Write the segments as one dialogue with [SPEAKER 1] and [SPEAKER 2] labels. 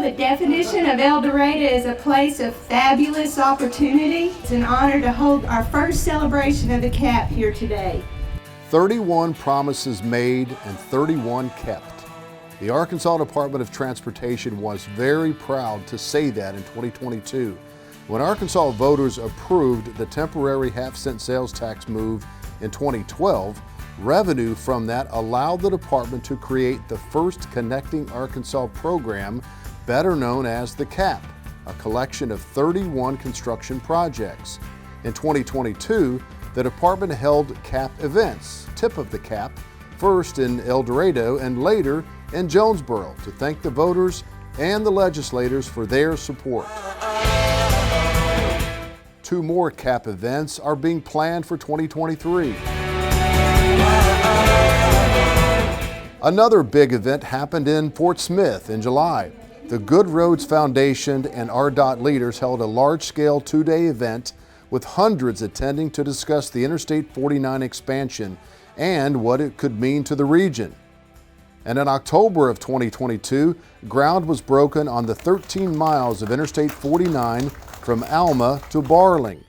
[SPEAKER 1] the definition of El Dorado is a place of fabulous opportunity. It's an honor to hold our first celebration of the CAP here today.
[SPEAKER 2] 31 promises made and 31 kept. The Arkansas Department of Transportation was very proud to say that in 2022 when Arkansas voters approved the temporary half-cent sales tax move in 2012. Revenue from that allowed the department to create the first Connecting Arkansas program, better known as the CAP, a collection of 31 construction projects. In 2022, the department held CAP events, tip of the CAP, first in El Dorado and later in Jonesboro, to thank the voters and the legislators for their support. 2 more CAP events are being planned for 2023. Another big event happened in Fort Smith in July. The Good Roads Foundation and ARDOT leaders held a large-scale 2-day event with hundreds attending to discuss the Interstate 49 expansion and what it could mean to the region. And in October of 2022, ground was broken on the 13 miles of Interstate 49 from Alma to Barling.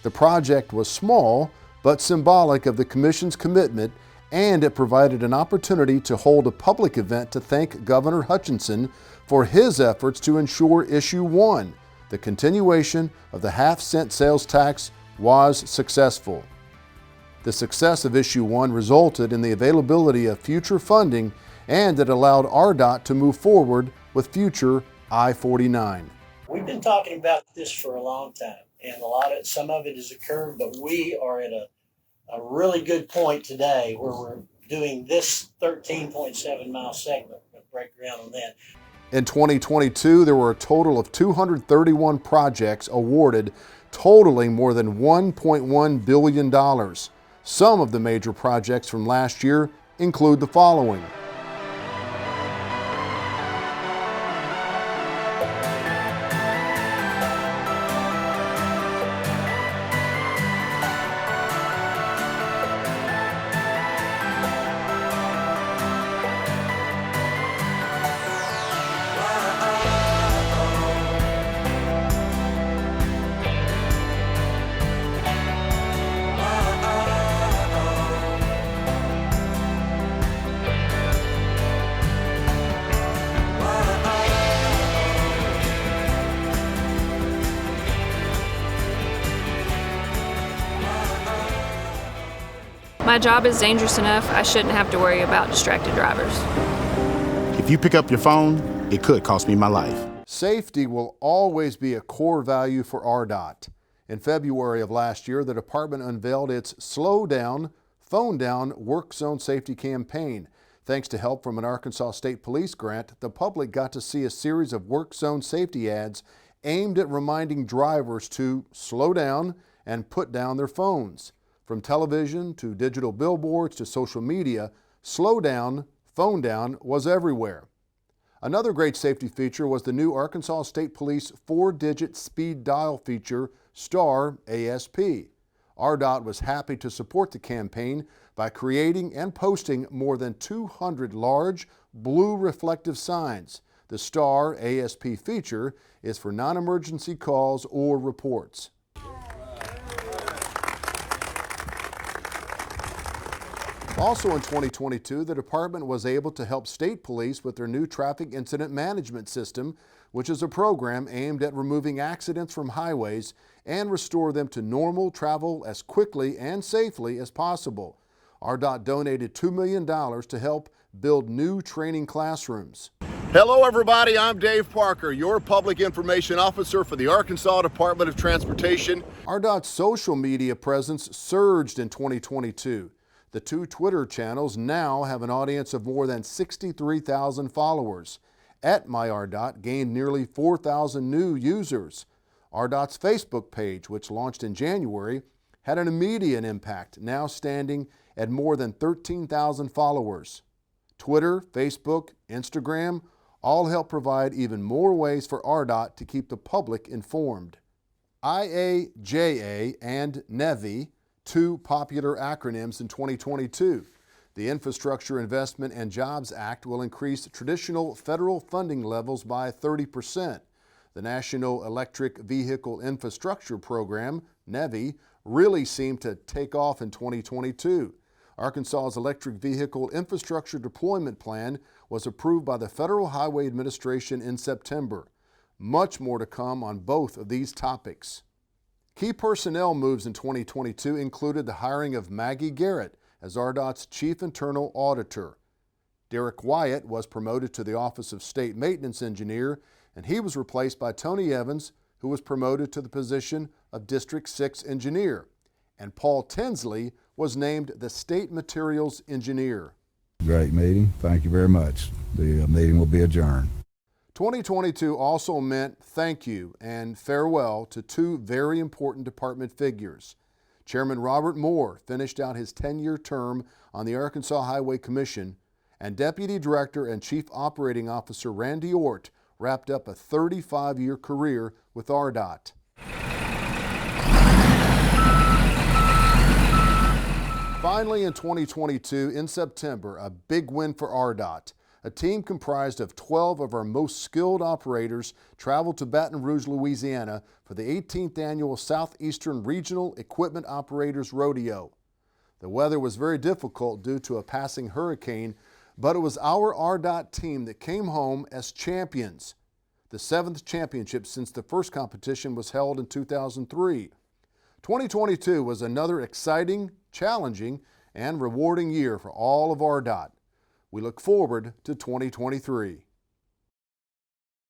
[SPEAKER 2] The project was small, but symbolic of the Commission's commitment, and it provided an opportunity to hold a public event to thank Governor Hutchinson for his efforts to ensure Issue 1, the continuation of the half-cent sales tax, was successful. The success of Issue 1 resulted in the availability of future funding, and it allowed ARDOT to move forward with future I-49.
[SPEAKER 3] We've been talking about this for a long time, and some of it has occurred, but we are at a really good point today where we're doing this 13.7 mile segment. We'll break ground on that.
[SPEAKER 2] In 2022, there were a total of 231 projects awarded, totaling more than $1.1 billion. Some of the major projects from last year include the following.
[SPEAKER 4] My job is dangerous enough, I shouldn't have to worry about distracted drivers.
[SPEAKER 5] If you pick up your phone, it could cost me my life.
[SPEAKER 2] Safety will always be a core value for ARDOT. In February of last year, the department unveiled its Slow Down, Phone Down Work Zone Safety campaign. Thanks to help from an Arkansas State Police grant, the public got to see a series of work zone safety ads aimed at reminding drivers to slow down and put down their phones. From television to digital billboards to social media, slow down, phone down was everywhere. Another great safety feature was the new Arkansas State Police 4-digit speed dial feature, STAR ASP. ARDOT was happy to support the campaign by creating and posting more than 200 large blue reflective signs. The STAR ASP feature is for non-emergency calls or reports. Also in 2022, the department was able to help state police with their new traffic incident management system, which is a program aimed at removing accidents from highways and restore them to normal travel as quickly and safely as possible. ARDOT donated $2 million to help build new training classrooms. Hello everybody, I'm Dave Parker, your Public Information Officer for the Arkansas Department of Transportation. ARDOT's social media presence surged in 2022. The 2 Twitter channels now have an audience of more than 63,000 followers. @MyARDOT gained nearly 4,000 new users. ARDOT's Facebook page, which launched in January, had an immediate impact, now standing at more than 13,000 followers. Twitter, Facebook, Instagram all help provide even more ways for ARDOT to keep the public informed. IAJA and NEVI, 2 popular acronyms in 2022. The Infrastructure Investment and Jobs Act will increase traditional federal funding levels by 30%. The National Electric Vehicle Infrastructure Program, NEVI, really seemed to take off in 2022. Arkansas's Electric Vehicle Infrastructure Deployment Plan was approved by the Federal Highway Administration in September. Much more to come on both of these topics. Key personnel moves in 2022 included the hiring of Maggie Garrett as ARDOT's Chief Internal Auditor. Derek Wyatt was promoted to the Office of State Maintenance Engineer, and he was replaced by Tony Evans, who was promoted to the position of District 6 Engineer. And Paul Tinsley was named the State Materials Engineer.
[SPEAKER 6] Great meeting. Thank you very much. The meeting will be adjourned.
[SPEAKER 2] 2022 also meant thank you and farewell to two very important department figures. Chairman Robert Moore finished out his 10-year term on the Arkansas Highway Commission, and Deputy Director and Chief Operating Officer Randy Ort wrapped up a 35-year career with ARDOT. Finally, in 2022, in September, a big win for ARDOT. A team comprised of 12 of our most skilled operators traveled to Baton Rouge, Louisiana for the 18th annual Southeastern Regional Equipment Operators Rodeo. The weather was very difficult due to a passing hurricane, but it was our ARDOT team that came home as champions. The 7th championship since the first competition was held in 2003. 2022 was another exciting, challenging, and rewarding year for all of ARDOT. We look forward to 2023.